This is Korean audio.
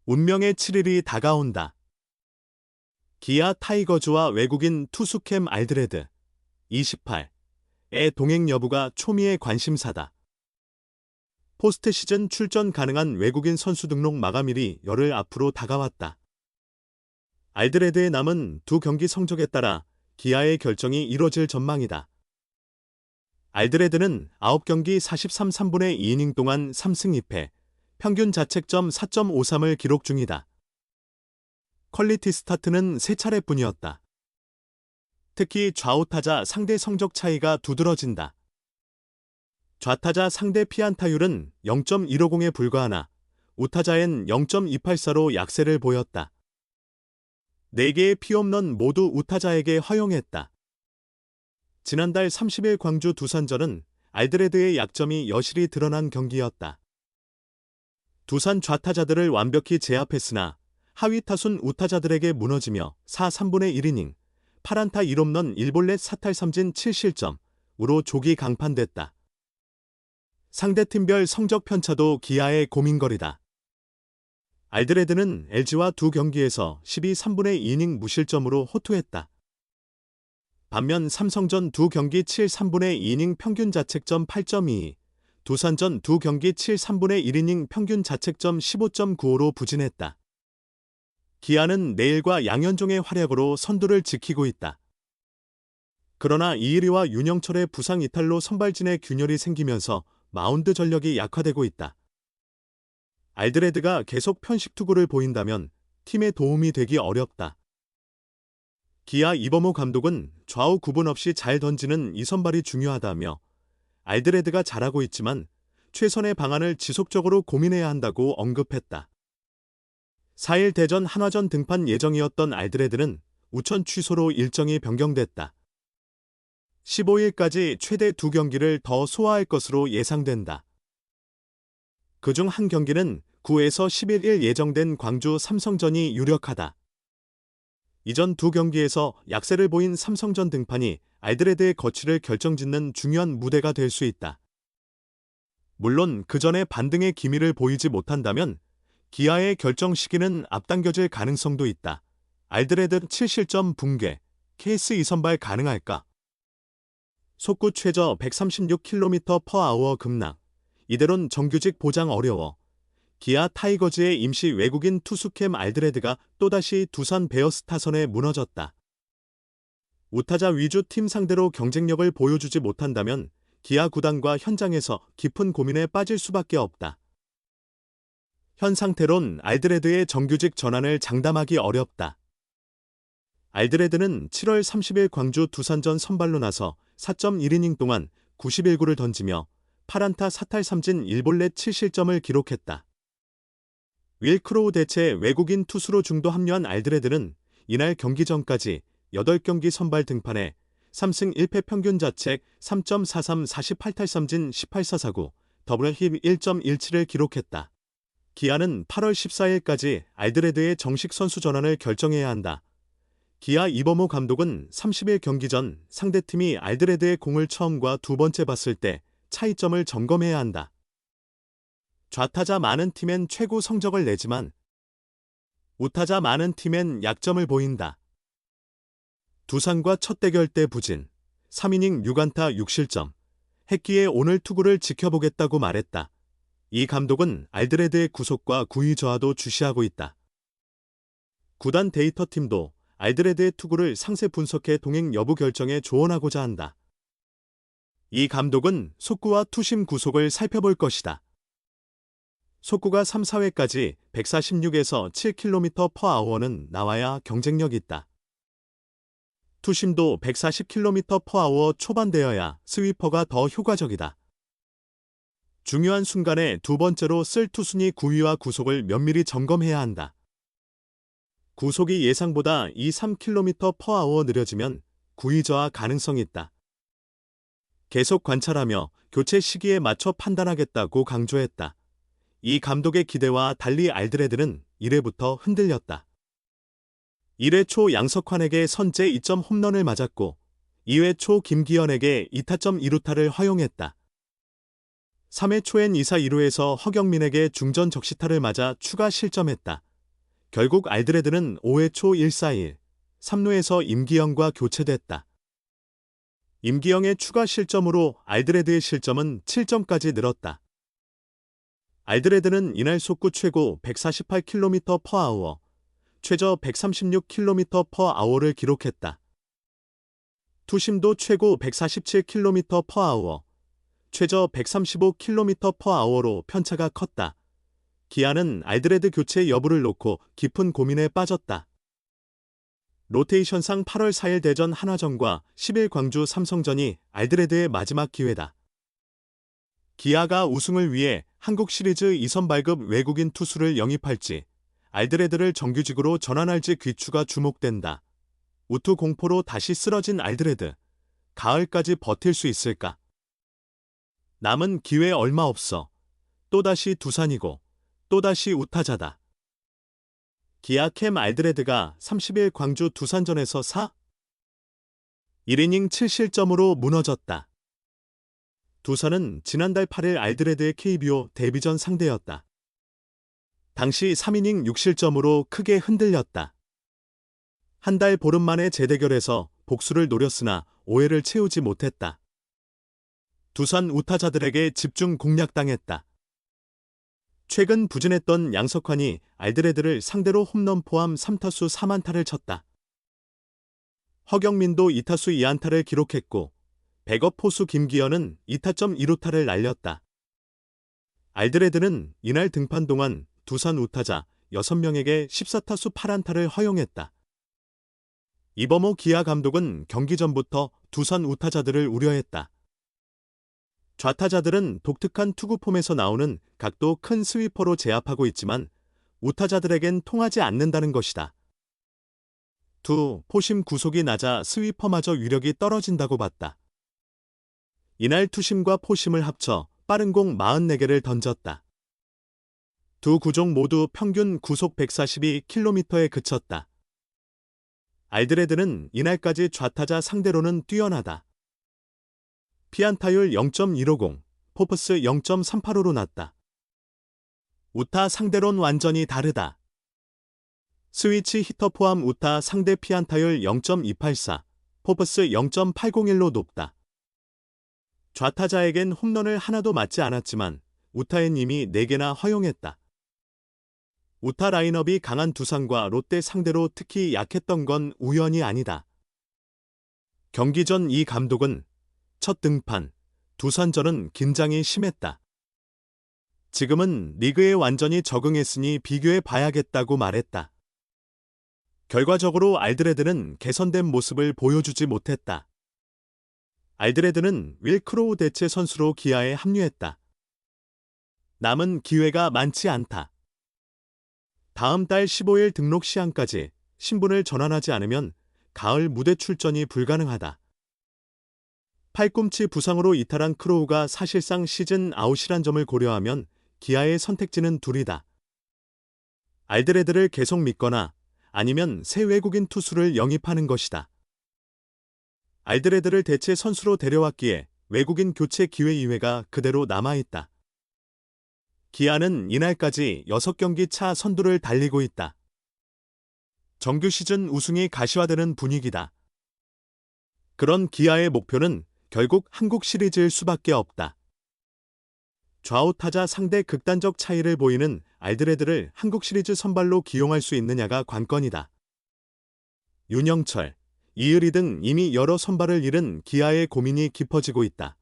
운명의 7일이 다가온다. 기아 타이거즈와 외국인 투수 캠 알드레드 28의 동행 여부가 초미의 관심사다. 포스트 시즌 출전 가능한 외국인 선수 등록 마감일이 열흘 앞으로 다가왔다. 알드레드의 남은 두 경기 성적에 따라 기아의 결정이 이뤄질 전망이다. 알드레드는 9경기 43, 3분의 2이닝 동안 3승 2패, 평균 자책점 4.53을 기록 중이다. 퀄리티 스타트는 3차례뿐이었다. 특히 좌우 타자 상대 성적 차이가 두드러진다. 좌타자 상대 피안타율은 0.150에 불과하나 우타자엔 0.284로 약세를 보였다. 4개의 피홈런 모두 우타자에게 허용했다. 지난달 30일 광주 두산전은 알드레드의 약점이 여실히 드러난 경기였다. 두산 좌타자들을 완벽히 제압했으나 하위 타순 우타자들에게 무너지며 4, 3분의 1이닝, 8안타 1홈런 1볼넷 사탈 3진 7실점으로 조기 강판됐다. 상대팀별 성적 편차도 기아의 고민거리다. 알드레드는 LG와 두 경기에서 12, 3분의 2이닝 무실점으로 호투했다. 반면 삼성전 두 경기 7, 3분의 2이닝 평균 자책점 8.22, 두산전 두 경기 7, 3분의 1이닝 평균 자책점 15.95로 부진했다. 기아는 내일과 양현종의 활약으로 선두를 지키고 있다. 그러나 이일이와 윤영철의 부상 이탈로 선발진에 균열이 생기면서 마운드 전력이 약화되고 있다. 알드레드가 계속 편식 투구를 보인다면 팀에 도움이 되기 어렵다. 기아 이범호 감독은 좌우 구분 없이 잘 던지는 이 선발이 중요하다며 알드레드가 잘하고 있지만 최선의 방안을 지속적으로 고민해야 한다고 언급했다. 4일 대전 한화전 등판 예정이었던 알드레드는 우천 취소로 일정이 변경됐다. 15일까지 최대 2경기를 더 소화할 것으로 예상된다. 그중 한 경기는 9에서 11일 예정된 광주 삼성전이 유력하다. 이전 두 경기에서 약세를 보인 삼성전 등판이 알드레드의 거취를 결정짓는 중요한 무대가 될 수 있다. 물론 그 전에 반등의 기미를 보이지 못한다면 기아의 결정 시기는 앞당겨질 가능성도 있다. 알드레드 7실점 붕괴, 케이스 2선발 가능할까? 속구 최저 136km/h 급락. 이대론 정규직 보장 어려워. 기아 타이거즈의 임시 외국인 투수 캠 알드레드가 또다시 두산 베어스 타선에 무너졌다. 우타자 위주 팀 상대로 경쟁력을 보여주지 못한다면 기아 구단과 현장에서 깊은 고민에 빠질 수밖에 없다. 현 상태론 알드레드의 정규직 전환을 장담하기 어렵다. 알드레드는 7월 30일 광주 두산전 선발로 나서 4.1이닝 동안 91구를 던지며 8안타 사탈 3진 1볼넷 7실점을 기록했다. 윌 크로우 대체 외국인 투수로 중도 합류한 알드레드는 이날 경기 전까지 8경기 선발 등판해 3승 1패 평균 자책 3.43 48탈 3진 18사사구, 더블 힙 1.17을 기록했다. 기아는 8월 14일까지 알드레드의 정식 선수 전환을 결정해야 한다. 기아 이범호 감독은 30일 경기 전 상대팀이 알드레드의 공을 처음과 두 번째 봤을 때 차이점을 점검해야 한다. 좌타자 많은 팀엔 최고 성적을 내지만 우타자 많은 팀엔 약점을 보인다. 두산과 첫 대결 때 부진, 3이닝 6안타 6실점, 핵기의 오늘 투구를 지켜보겠다고 말했다. 이 감독은 알드레드의 구속과 구위 저하도 주시하고 있다. 구단 데이터팀도 알드레드의 투구를 상세 분석해 동행 여부 결정에 조언하고자 한다. 이 감독은 속구와 투심 구속을 살펴볼 것이다. 속구가 3, 4회까지 146에서 7km/h는 나와야 경쟁력 있다. 투심도 140km/h 초반되어야 스위퍼가 더 효과적이다. 중요한 순간에 두 번째로 쓸 투순위 구위와 구속을 면밀히 점검해야 한다. 구속이 예상보다 2, 3km/h 느려지면 구위 저하 가능성이 있다. 계속 관찰하며 교체 시기에 맞춰 판단하겠다고 강조했다. 이 감독의 기대와 달리 알드레드는 1회부터 흔들렸다. 1회 초 양석환에게 선제 2점 홈런을 맞았고 2회 초 김기현에게 2타점 2루타를 허용했다. 3회 초엔 2사 2루에서 허경민에게 중전 적시타를 맞아 추가 실점했다. 결국 알드레드는 5회 초 1-4-1, 3루에서 임기영과 교체됐다. 임기영의 추가 실점으로 알드레드의 실점은 7점까지 늘었다. 알드레드는 이날 속구 최고 148km/h, 최저 136km/h를 기록했다. 투심도 최고 147km/h, 최저 135km/h로 편차가 컸다. 기아는 알드레드 교체 여부를 놓고 깊은 고민에 빠졌다. 로테이션상 8월 4일 대전 한화전과 10일 광주 삼성전이 알드레드의 마지막 기회다. 기아가 우승을 위해 한국 시리즈 2선 발급 외국인 투수를 영입할지, 알드레드를 정규직으로 전환할지 귀추가 주목된다. 우투 공포로 다시 쓰러진 알드레드, 가을까지 버틸 수 있을까? 남은 기회 얼마 없어. 또다시 두산이고 또다시 우타자다. 기아 캠 알드레드가 30일 광주 두산전에서 1이닝 7실점으로 무너졌다. 두산은 지난달 8일 알드레드의 KBO 데뷔전 상대였다. 당시 3이닝 6실점으로 크게 흔들렸다. 한 달 보름 만의 재대결에서 복수를 노렸으나 오해를 채우지 못했다. 두산 우타자들에게 집중 공략당했다. 최근 부진했던 양석환이 알드레드를 상대로 홈런 포함 3타수 4안타를 쳤다. 허경민도 2타수 2안타를 기록했고 백업 포수 김기현은 2타점 1루타를 날렸다. 알드레드는 이날 등판 동안 두산 우타자 6명에게 14타수 8안타를 허용했다. 이범호 기아 감독은 경기 전부터 두산 우타자들을 우려했다. 좌타자들은 독특한 투구 폼에서 나오는 각도 큰 스위퍼로 제압하고 있지만 우타자들에겐 통하지 않는다는 것이다. 포심 구속이 낮아 스위퍼마저 위력이 떨어진다고 봤다. 이날 투심과 포심을 합쳐 빠른 공 44개를 던졌다. 두 구종 모두 평균 구속 142km에 그쳤다. 알드레드는 이날까지 좌타자 상대로는 뛰어나다. 피안타율 0.150, 포퍼스 0.385로 났다. 우타 상대론 완전히 다르다. 스위치 히터 포함 우타 상대 피안타율 0.284, 포퍼스 0.801로 높다. 좌타자에겐 홈런을 하나도 맞지 않았지만 우타엔 이미 4개나 허용했다. 우타 라인업이 강한 두산과 롯데 상대로 특히 약했던 건 우연이 아니다. 경기 전 이 감독은 첫 등판, 두산전은 긴장이 심했다. 지금은 리그에 완전히 적응했으니 비교해 봐야겠다고 말했다. 결과적으로 알드레드는 개선된 모습을 보여주지 못했다. 알드레드는 윌 크로우 대체 선수로 기아에 합류했다. 남은 기회가 많지 않다. 다음 달 15일 등록 시한까지 신분을 전환하지 않으면 가을 무대 출전이 불가능하다. 팔꿈치 부상으로 이탈한 크로우가 사실상 시즌 아웃이란 점을 고려하면 기아의 선택지는 둘이다. 알드레드를 계속 믿거나 아니면 새 외국인 투수를 영입하는 것이다. 알드레드를 대체 선수로 데려왔기에 외국인 교체 기회 이외가 그대로 남아있다. 기아는 이날까지 6경기 차 선두를 달리고 있다. 정규 시즌 우승이 가시화되는 분위기다. 그런 기아의 목표는 결국 한국 시리즈일 수밖에 없다. 좌우 타자 상대 극단적 차이를 보이는 알드레드를 한국 시리즈 선발로 기용할 수 있느냐가 관건이다. 윤영철, 이의리 등 이미 여러 선발을 잃은 기아의 고민이 깊어지고 있다.